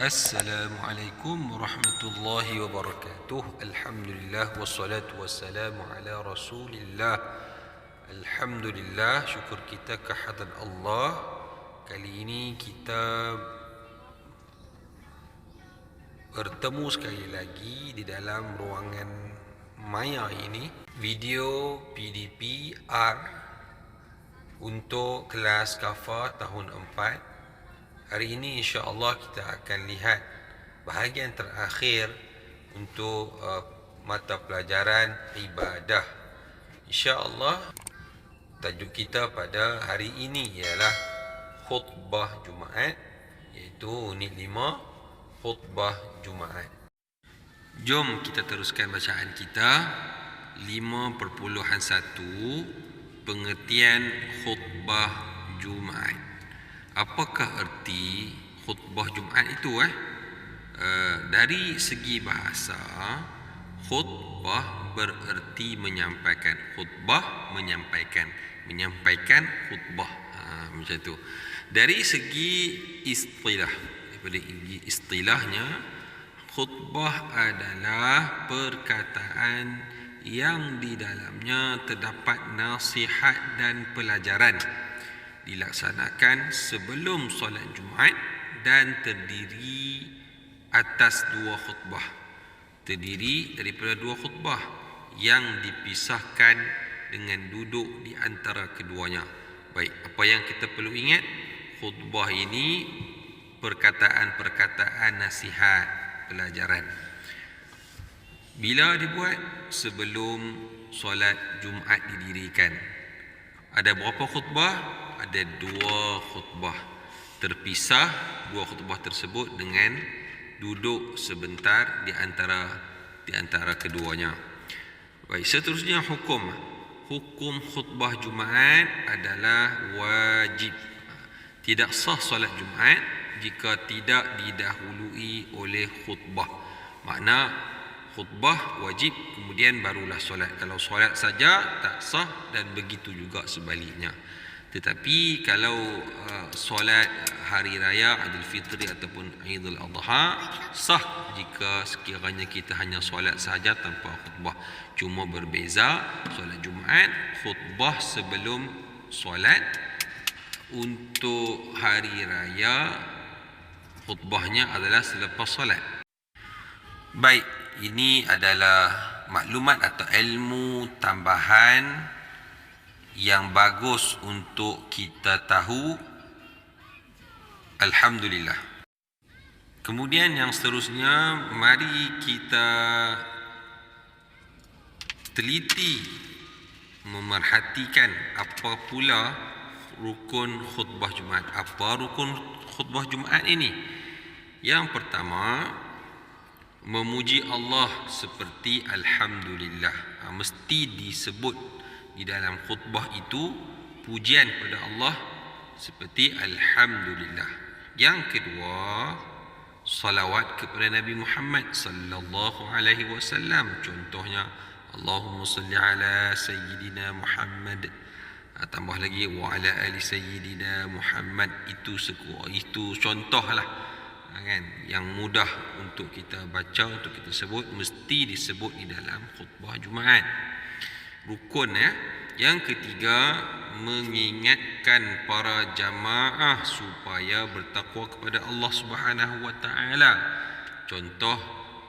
Assalamualaikum warahmatullahi wabarakatuh. Alhamdulillah wassalatu wassalamu ala Rasulillah. Alhamdulillah, syukur kita kehadrat Allah. Kali ini kita bertemu sekali lagi di dalam ruangan maya ini, video PDP R untuk kelas Kafa tahun 4. Hari ini insya-Allah kita akan lihat bahagian terakhir untuk mata pelajaran ibadah. Insya-Allah tajuk kita pada hari ini ialah khutbah Jumaat, iaitu unit 5 khutbah Jumaat. Jom kita teruskan bacaan kita. 5.1 pengertian khutbah Jumaat. Apakah erti khutbah Jumaat itu? Dari segi bahasa, khutbah bererti menyampaikan. Khutbah menyampaikan khutbah. Macam tu. Dari segi istilah, daripada istilahnya, khutbah adalah perkataan yang di dalamnya terdapat nasihat dan pelajaran, dilaksanakan sebelum solat Jumaat dan terdiri atas 2 khutbah. Terdiri daripada 2 khutbah yang dipisahkan dengan duduk di antara keduanya. Baik, apa yang kita perlu ingat? Khutbah ini perkataan-perkataan nasihat, pelajaran. Bila dibuat? Sebelum solat Jumaat didirikan. Ada berapa khutbah? Ada 2 khutbah. Terpisah 2 khutbah tersebut dengan duduk sebentar di antara keduanya. Baik, seterusnya hukum. Hukum khutbah Jumaat adalah wajib. Tidak sah solat Jumaat jika tidak didahului oleh khutbah. Makna khutbah wajib, kemudian barulah solat. Kalau solat saja tak sah, dan begitu juga sebaliknya. Tetapi kalau solat hari raya Aidilfitri ataupun Aidil Adha, sah jika sekiranya kita hanya solat saja tanpa khutbah. Cuma berbeza, solat Jumaat khutbah sebelum solat. Untuk hari raya khutbahnya adalah selepas solat. Baik, ini adalah maklumat atau ilmu tambahan yang bagus untuk kita tahu. Alhamdulillah. Kemudian yang seterusnya, mari kita teliti memerhatikan apa pula rukun khutbah Jumaat. Apa rukun khutbah Jumaat ini? Yang pertama, memuji Allah seperti Alhamdulillah. Mesti disebut di dalam khutbah itu pujian kepada Allah seperti Alhamdulillah. Yang kedua, salawat kepada Nabi Muhammad sallallahu alaihi wasallam. Contohnya, Allahumma salli ala sayyidina Muhammad. Tambah lagi wa ala ali sayyidina Muhammad. Itu contohlah, kan, yang mudah untuk kita baca, untuk kita sebut, mesti disebut di dalam khutbah Jumaat. Rukun, ya. Yang ketiga, mengingatkan para jamaah supaya bertakwa kepada Allah Subhanahu wa taala. Contoh,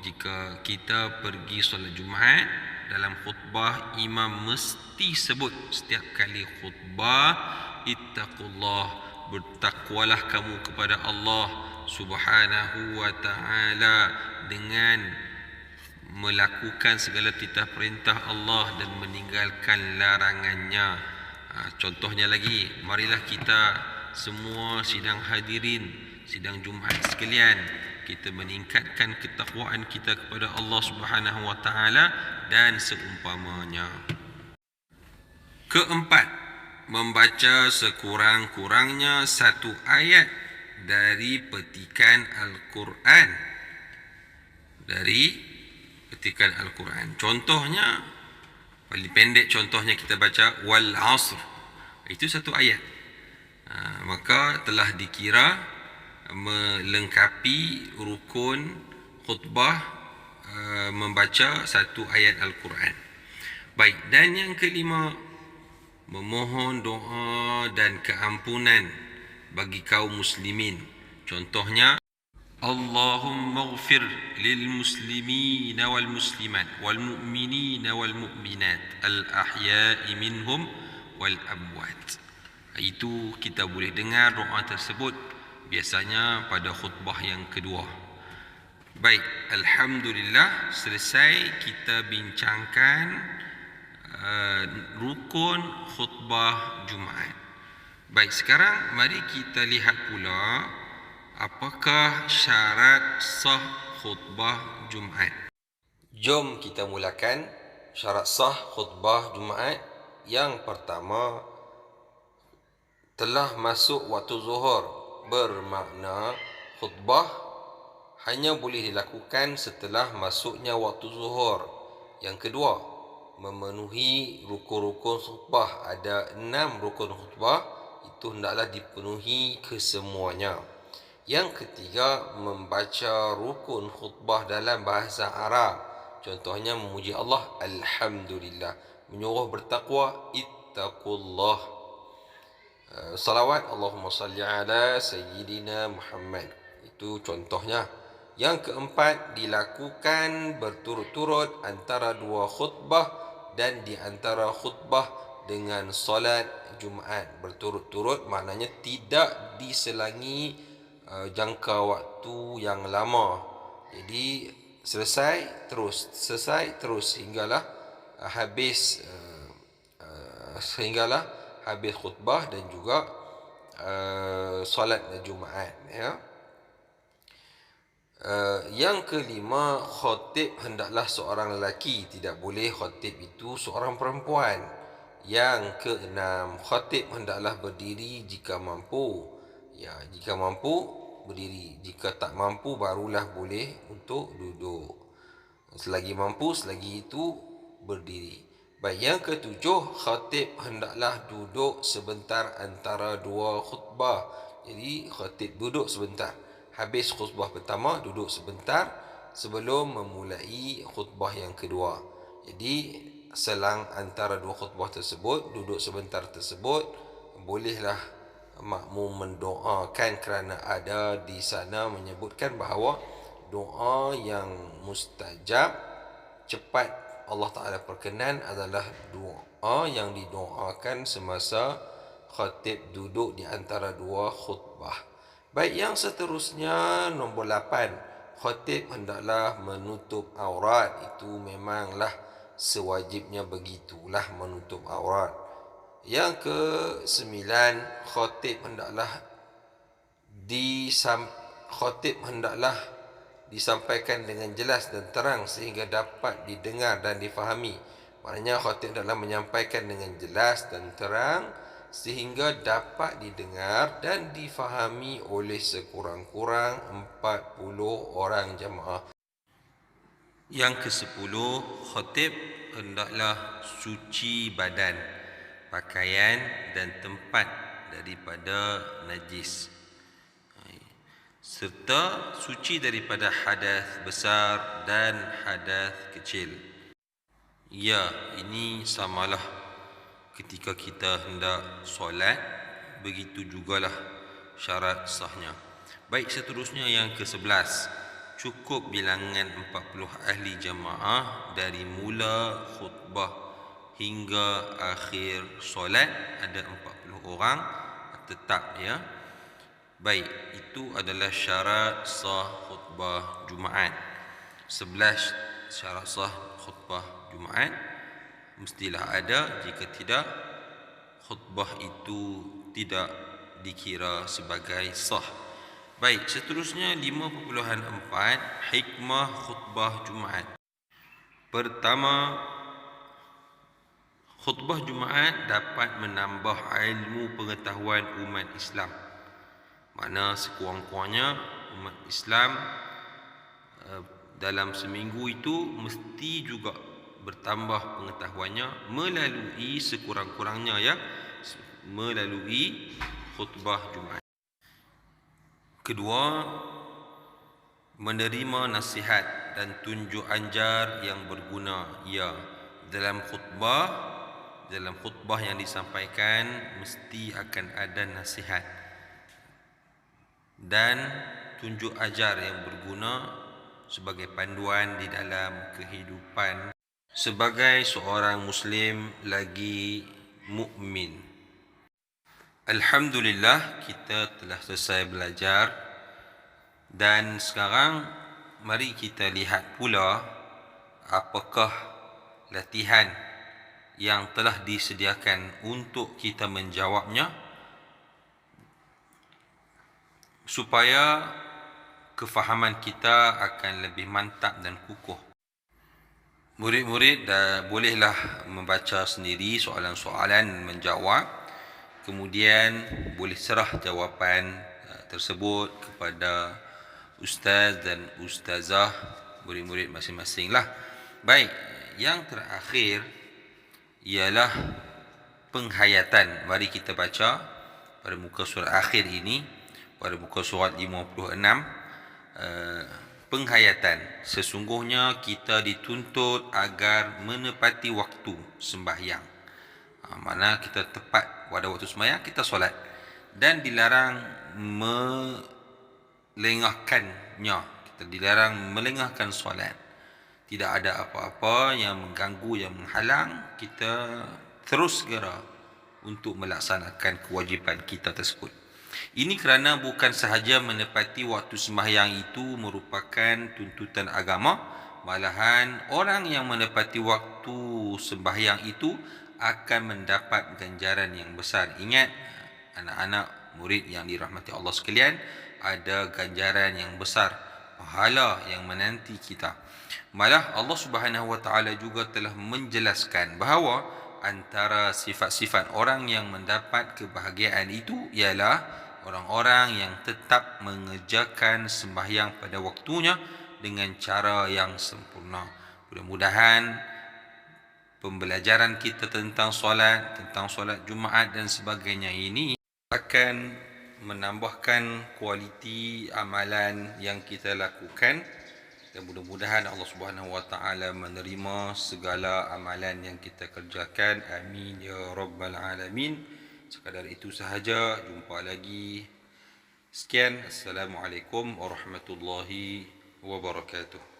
jika kita pergi solat Jumaat, dalam khutbah imam mesti sebut setiap kali khutbah, ittaqullah, bertakwalah kamu kepada Allah Subhanahu wa taala dengan melakukan segala titah perintah Allah dan meninggalkan larangannya. Contohnya lagi, marilah kita semua sidang hadirin, sidang Jumaat sekalian, kita meningkatkan ketakwaan kita kepada Allah Subhanahu wa taala dan seumpamanya. Keempat, membaca sekurang-kurangnya 1 ayat dari petikan Al-Quran. Contohnya, paling pendek contohnya kita baca wal asr. Itu 1 ayat. Maka telah dikira melengkapi rukun khutbah membaca satu ayat Al-Quran. Baik, dan yang kelima, memohon doa dan keampunan bagi kaum muslimin. Contohnya, Allahumma ighfir lil muslimin wal muslimat wal mu'minin wal mu'minat al ahya'i minhum wal amwat. Itu kita boleh dengar doa tersebut biasanya pada khutbah yang kedua. Baik, alhamdulillah selesai kita bincangkan rukun khutbah Jumaat. Baik, sekarang mari kita lihat pula apakah syarat sah khutbah Jumaat. Jom kita mulakan syarat sah khutbah Jumaat. Yang pertama, telah masuk waktu zuhur, bermakna khutbah hanya boleh dilakukan setelah masuknya waktu zuhur. Yang kedua, memenuhi rukun-rukun khutbah. Ada 6 rukun khutbah, itu hendaklah dipenuhi kesemuanya. Yang ketiga, membaca rukun khutbah dalam bahasa Arab. Contohnya memuji Allah, alhamdulillah. Menyuruh bertakwa, ittaqullah. Salawat, Allahumma salli ala Sayyidina Muhammad. Itu contohnya. Yang keempat, dilakukan berturut-turut antara dua khutbah dan di antara khutbah dengan solat Jumaat. Berturut-turut maknanya tidak diselangi jangka waktu yang lama. Jadi selesai terus hinggalah habis khutbah dan juga solat Jumaat, ya. Yang kelima, khatib hendaklah seorang lelaki, tidak boleh khatib itu seorang perempuan. Yang keenam, khatib hendaklah berdiri jika mampu. Ya, jika mampu berdiri, jika tak mampu barulah boleh untuk duduk. Selagi mampu, selagi itu berdiri. Baik, yang ketujuh, khatib hendaklah duduk sebentar antara dua khutbah. Jadi khatib duduk sebentar. Habis khutbah pertama, duduk sebentar sebelum memulai khutbah yang kedua. Jadi selang antara dua khutbah tersebut, duduk sebentar tersebut, bolehlah makmum mendoakan, kerana ada di sana menyebutkan bahawa doa yang mustajab, cepat Allah Ta'ala perkenan adalah doa yang didoakan semasa khatib duduk di antara dua khutbah. Baik, yang seterusnya nombor 8, khatib hendaklah menutup aurat. Itu memanglah sewajibnya, begitulah menutup aurat. Yang ke-9, khatib hendaklah disampaikan dengan jelas dan terang sehingga dapat didengar dan difahami. Maknanya khatib hendaklah menyampaikan dengan jelas dan terang sehingga dapat didengar dan difahami oleh sekurang-kurang 40 orang jemaah. Yang ke-10, khatib hendaklah suci badan, pakaian dan tempat daripada najis, serta suci daripada hadas besar dan hadas kecil. Ya, ini samalah ketika kita hendak solat, begitu jugalah syarat sahnya. Baik, seterusnya yang ke-11, cukup bilangan 40 ahli jamaah dari mula khutbah hingga akhir solat. Ada 40 orang tetap, ya. Baik, itu adalah syarat sah khutbah Jumaat. 11 syarat sah khutbah Jumaat mestilah ada, jika tidak khutbah itu tidak dikira sebagai sah. Baik, seterusnya 5.4 hikmah khutbah Jumaat. Pertama, khutbah Jumaat dapat menambah ilmu pengetahuan umat Islam. Makna sekurang-kurangnya umat Islam dalam seminggu itu mesti juga bertambah pengetahuannya melalui sekurang-kurangnya, ya, melalui khutbah Jumaat. Kedua, menerima nasihat dan tunjuk ajar yang berguna. Ya, dalam khutbah yang disampaikan mesti akan ada nasihat dan tunjuk ajar yang berguna sebagai panduan di dalam kehidupan sebagai seorang muslim lagi mukmin. Alhamdulillah, kita telah selesai belajar dan sekarang mari kita lihat pula apakah latihan yang telah disediakan untuk kita menjawabnya supaya kefahaman kita akan lebih mantap dan kukuh. Murid-murid bolehlah membaca sendiri soalan-soalan, menjawab. Kemudian boleh serah jawapan tersebut kepada ustaz dan ustazah murid-murid masing-masing lah. Baik, yang terakhir ialah penghayatan. Mari kita baca pada muka surat akhir ini, pada muka surat 56. Penghayatan. Sesungguhnya kita dituntut agar menepati waktu sembahyang. Mana kita tepat pada waktu sembahyang, kita solat. Dan dilarang melengahkannya. Kita dilarang melengahkan solat. Tidak ada apa-apa yang mengganggu, yang menghalang kita terus segera untuk melaksanakan kewajipan kita tersebut. Ini kerana bukan sahaja menepati waktu sembahyang itu merupakan tuntutan agama, malahan orang yang menepati waktu sembahyang itu akan mendapat ganjaran yang besar. Ingat, anak-anak murid yang dirahmati Allah sekalian, ada ganjaran yang besar, pahala yang menanti kita. Malah Allah Subhanahu wa taala juga telah menjelaskan bahawa antara sifat-sifat orang yang mendapat kebahagiaan itu ialah orang-orang yang tetap mengerjakan sembahyang pada waktunya dengan cara yang sempurna. Mudah-mudahan pembelajaran kita tentang solat Jumaat dan sebagainya ini akan menambahkan kualiti amalan yang kita lakukan. Dan mudah-mudahan Allah Subhanahu wa taala menerima segala amalan yang kita kerjakan. Amin ya rabbal alamin. Sekadar itu sahaja. Jumpa lagi. Sekian. Assalamualaikum warahmatullahi wabarakatuh.